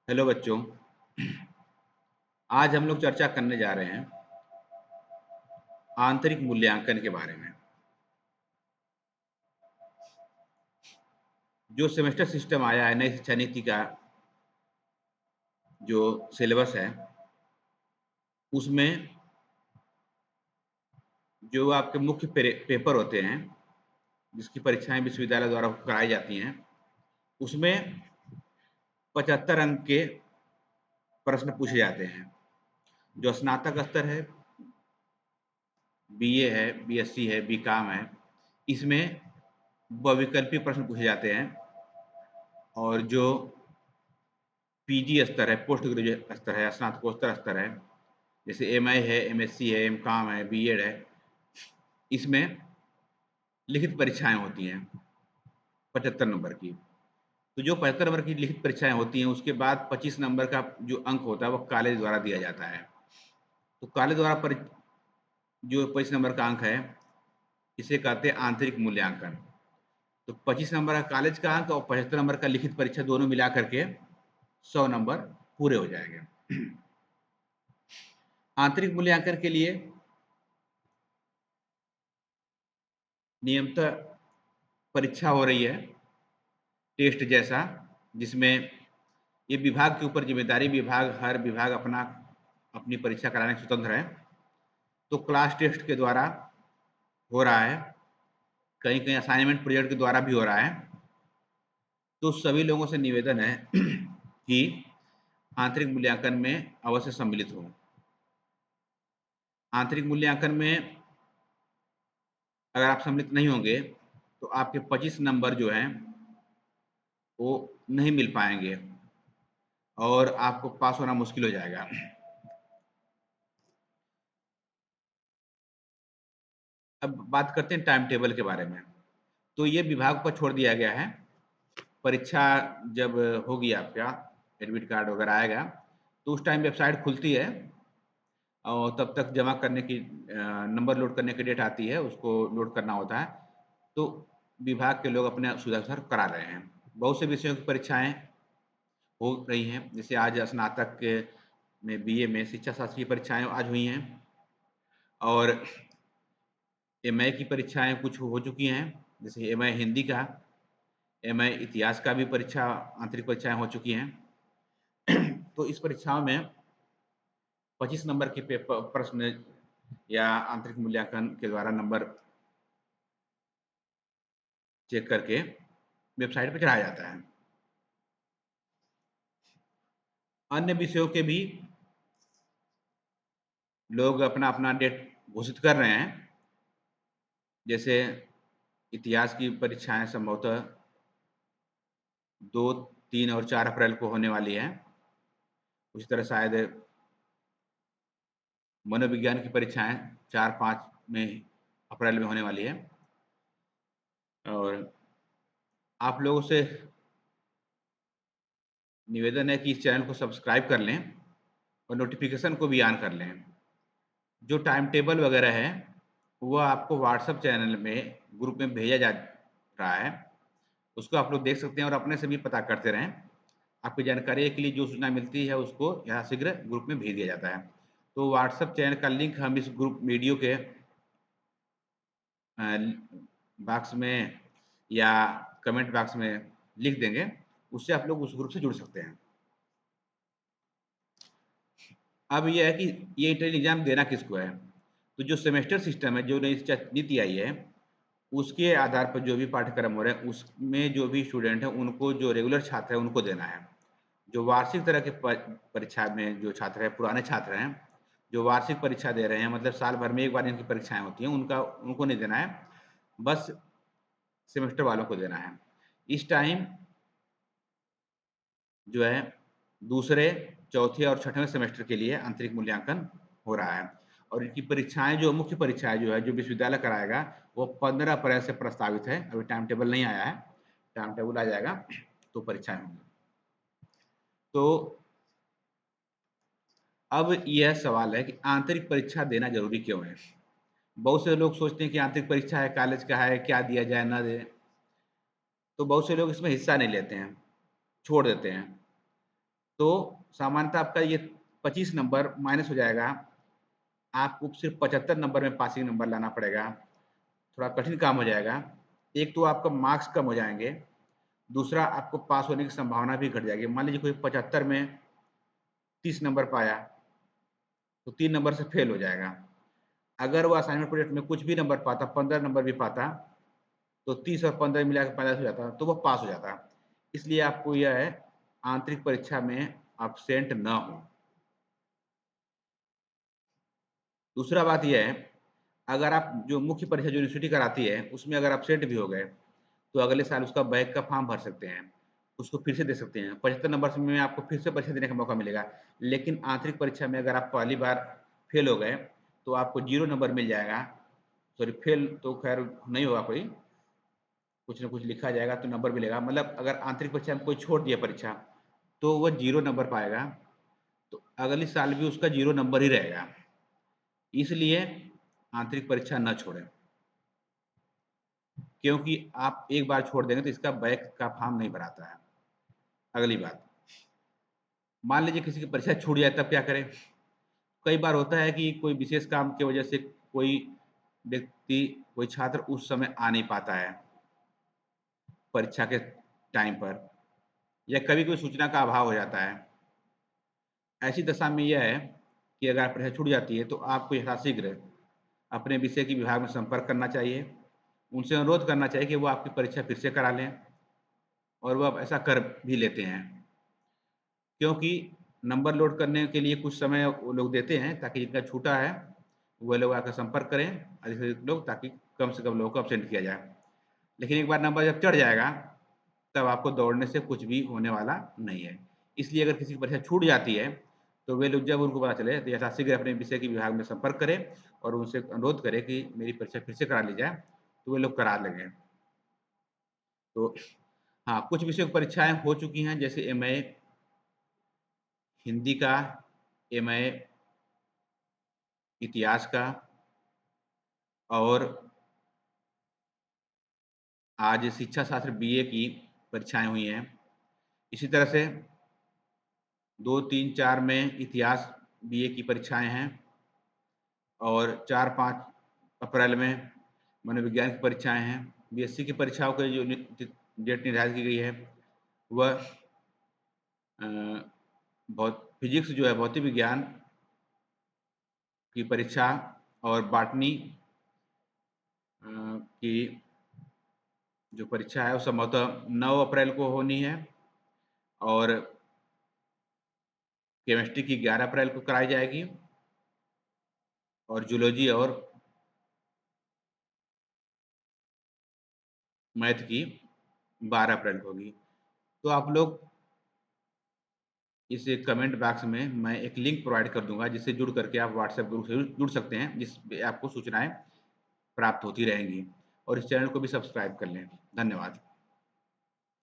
Hello बच्चों। आज हम लोग चर्चा करने जा रहे हैं आंतरिक मूल्यांकन के बारे में। जो सेमेस्टर सिस्टम आया है नई शिक्षा नीति का जो सिलेबस है उसमें जो आपके मुख्य पेपर होते हैं जिसकी परीक्षाएं विश्वविद्यालय द्वारा कराई जाती हैं उसमें 75 अंक के प्रश्न पूछे जाते हैं। जो स्नातक स्तर है, बीए है, बीएससी है, बीकॉम है, इसमें बहुविकल्पीय प्रश्न पूछे जाते हैं। और जो पीजी स्तर है, पोस्ट ग्रेजुएट स्तर है, स्नातकोत्तर स्तर है, जैसे एमए है, एमएससी है, एमकॉम है, बीएड है, इसमें लिखित परीक्षाएं होती हैं 75 नंबर की। तो जो 75 नंबर की लिखित परीक्षाएं होती हैं उसके बाद 25 नंबर का जो अंक होता है वो कॉलेज द्वारा दिया जाता है। तो कॉलेज द्वारा जो 25 नंबर का अंक है इसे कहते हैं आंतरिक मूल्यांकन। तो 25 नंबर का कॉलेज का अंक और 75 नंबर का लिखित परीक्षा दोनों मिला करके 100 नंबर पूरे हो जाएंगे। आंतरिक मूल्यांकन के लिए नियमित परीक्षा हो रही है, टेस्ट जैसा, जिसमें ये विभाग के ऊपर जिम्मेदारी, हर विभाग अपनी परीक्षा कराने में स्वतंत्र है। तो क्लास टेस्ट के द्वारा हो रहा है, कहीं कहीं असाइनमेंट प्रोजेक्ट के द्वारा भी हो रहा है। तो सभी लोगों से निवेदन है कि आंतरिक मूल्यांकन में अवश्य सम्मिलित हो। आंतरिक मूल्यांकन में अगर आप सम्मिलित नहीं होंगे तो आपके 25 नंबर जो हैं वो नहीं मिल पाएंगे और आपको पास होना मुश्किल हो जाएगा। अब बात करते हैं टाइम टेबल के बारे में। तो ये विभाग पर छोड़ दिया गया है। परीक्षा जब होगी, आपका एडमिट कार्ड वगैरह आएगा तो उस टाइम वेबसाइट खुलती है और तब तक जमा करने की नंबर लोड करने की डेट आती है, उसको लोड करना होता है। तो विभाग के लोग अपने सुधार करा रहे हैं। बहुत से विषयों की परीक्षाएं हो रही हैं, जैसे आज स्नातक में बीए में शिक्षा शास्त्र की परीक्षाएं आज हुई हैं और एमए की परीक्षाएं कुछ हो चुकी हैं, जैसे एमए हिंदी का, एमए इतिहास का भी परीक्षा आंतरिक परीक्षाएं हो चुकी हैं। तो इस परीक्षाओं में 25 नंबर के पेपर प्रश्न या आंतरिक मूल्यांकन के द्वारा नंबर चेक करके वेबसाइट पर चढ़ाया जाता है। अन्य विषयों के भी लोग अपना अपना डेट घोषित कर रहे हैं, जैसे इतिहास की परीक्षाएं संभवतः 2, 3 और 4 अप्रैल को होने वाली है। उसी तरह शायद मनोविज्ञान की परीक्षाएं 4-5 में अप्रैल में होने वाली है। और आप लोगों से निवेदन है कि इस चैनल को सब्सक्राइब कर लें और नोटिफिकेशन को भी ऑन कर लें। जो टाइम टेबल वगैरह है वो आपको व्हाट्सएप चैनल में ग्रुप में भेजा जा रहा है, उसको आप लोग देख सकते हैं और अपने से भी पता करते रहें। आपकी जानकारी के लिए जो सूचना मिलती है उसको यथाशीघ्र ग्रुप में भेज दिया जाता है। तो व्हाट्सएप चैनल का लिंक हम इस ग्रुप वीडियो के बॉक्स में या कमेंट बॉक्स में लिख देंगे, उससे आप लोग उस ग्रुप से जुड़ सकते हैं। अब ये है कि ये इंटर एग्जाम देना किसको है। तो जो सेमेस्टर सिस्टम है, जो नई शिक्षा नीति आई है, उसके आधार पर जो भी पाठ्यक्रम हो रहे हैं उसमें जो भी स्टूडेंट है उनको, जो रेगुलर छात्र है उनको देना है। जो वार्षिक तरह के परीक्षा में जो छात्र है, पुराने छात्र हैं जो वार्षिक परीक्षा दे रहे हैं, मतलब साल भर में एक बार इनकी परीक्षाएं होती हैं, उनको नहीं देना है, बस सेमेस्टर वालों को देना है। इस टाइम जो है दूसरे, चौथे और छठवें सेमेस्टर के लिए आंतरिक मूल्यांकन हो रहा है और इनकी परीक्षाएं, जो मुख्य परीक्षाएं जो है जो विश्वविद्यालय कराएगा वो 15 अप्रैल से प्रस्तावित है। अभी टाइम टेबल नहीं आया है, टाइम टेबल आ जाएगा तो परीक्षाएं होंगी। तो अब यह सवाल है कि आंतरिक परीक्षा देना जरूरी क्यों है। बहुत से लोग सोचते हैं कि आंतरिक परीक्षा है, कॉलेज का है, क्या दिया जाए ना दे, तो बहुत से लोग इसमें हिस्सा नहीं लेते हैं, छोड़ देते हैं। तो सामान्यतः आपका ये 25 नंबर माइनस हो जाएगा, आपको सिर्फ 75 नंबर में पासिंग नंबर लाना पड़ेगा, थोड़ा कठिन काम हो जाएगा। एक तो आपका मार्क्स कम हो जाएंगे, दूसरा आपको पास होने की संभावना भी घट जाएगी। मान लीजिए कोई 75 में 30 नंबर पाया तो 3 नंबर से फेल हो जाएगा। अगर वो असाइनमेंट प्रोजेक्ट में कुछ भी नंबर पाता, 15 नंबर भी पाता, तो 30 और 15 मिला के 50 हो जाता, तो वो पास हो जाता। इसलिए आपको यह है आंतरिक परीक्षा में एब्सेंट न हो। दूसरा बात यह है, अगर आप जो मुख्य परीक्षा जो यूनिवर्सिटी कराती है उसमें अगर एब्सेंट भी हो गए तो अगले साल उसका बैक का फॉर्म भर सकते हैं, उसको फिर से दे सकते हैं। 75 नंबर से में आपको फिर से परीक्षा देने का मौका मिलेगा। लेकिन आंतरिक परीक्षा में अगर आप पहली बार फेल हो गए तो आपको 0 नंबर मिल जाएगा। सॉरी, फेल तो खैर नहीं होगा, कोई कुछ ना कुछ लिखा जाएगा तो नंबर मिलेगा। मतलब अगर आंतरिक परीक्षा में कोई छोड़ दिया परीक्षा तो वह 0 नंबर पाएगा, तो अगले साल भी उसका 0 नंबर ही रहेगा। इसलिए आंतरिक परीक्षा न छोड़ें, क्योंकि आप एक बार छोड़ देंगे तो इसका बैक का फॉर्म नहीं भराता है। अगली बात, मान लीजिए किसी की परीक्षा छूट जाए तब क्या करें? कई बार होता है कि कोई विशेष काम की वजह से कोई व्यक्ति, कोई छात्र उस समय आ नहीं पाता है परीक्षा के टाइम पर, या कभी कोई सूचना का अभाव हो जाता है। ऐसी दशा में यह है कि अगर परीक्षा छूट जाती है तो आपको यथाशीघ्र अपने विषय के विभाग में संपर्क करना चाहिए, उनसे अनुरोध करना चाहिए कि वो आपकी परीक्षा फिर से करा लें, और वो अब ऐसा कर भी लेते हैं। क्योंकि नंबर लोड करने के लिए कुछ समय वो लोग देते हैं ताकि जिनका छूटा है वो लोग आकर संपर्क करें, अधिक से अधिक लोग, ताकि कम से कम लोगों को अब्सेंट किया जाए। लेकिन एक बार नंबर जब चढ़ जाएगा तब आपको दौड़ने से कुछ भी होने वाला नहीं है। इसलिए अगर किसी की परीक्षा छूट जाती है तो वे लोग, जब उनको पता चले, तो यथाशीघ्र अपने विषय के विभाग में संपर्क करें और उनसे अनुरोध करें कि मेरी परीक्षा फिर से करा ली जाए, तो वे लोग करा लेंगे। तो हाँ, कुछ विषयों की परीक्षाएं हो चुकी हैं, जैसे एमए हिंदी का, एमए इतिहास का, और आज शिक्षा शास्त्र बीए की परीक्षाएं हुई हैं। इसी तरह से 2, 3, 4 में इतिहास बीए की परीक्षाएं हैं, और 4-5 अप्रैल में मनोविज्ञान की परीक्षाएं हैं। बीएससी की परीक्षाओं की जो डेट निर्धारित की गई है वह फिजिक्स जो है, भौतिक विज्ञान की परीक्षा, और बॉटनी की जो परीक्षा है वो संभवतः 9 अप्रैल को होनी है, और केमिस्ट्री की 11 अप्रैल को कराई जाएगी, और जूलॉजी और मैथ की 12 अप्रैल को होगी। तो आप लोग इस कमेंट बॉक्स में मैं एक लिंक प्रोवाइड कर दूंगा, जिससे जुड़ करके आप व्हाट्सएप ग्रुप से जुड़ सकते हैं, जिसपे आपको सूचनाएं प्राप्त होती रहेंगी, और इस चैनल को भी सब्सक्राइब कर लें। धन्यवाद।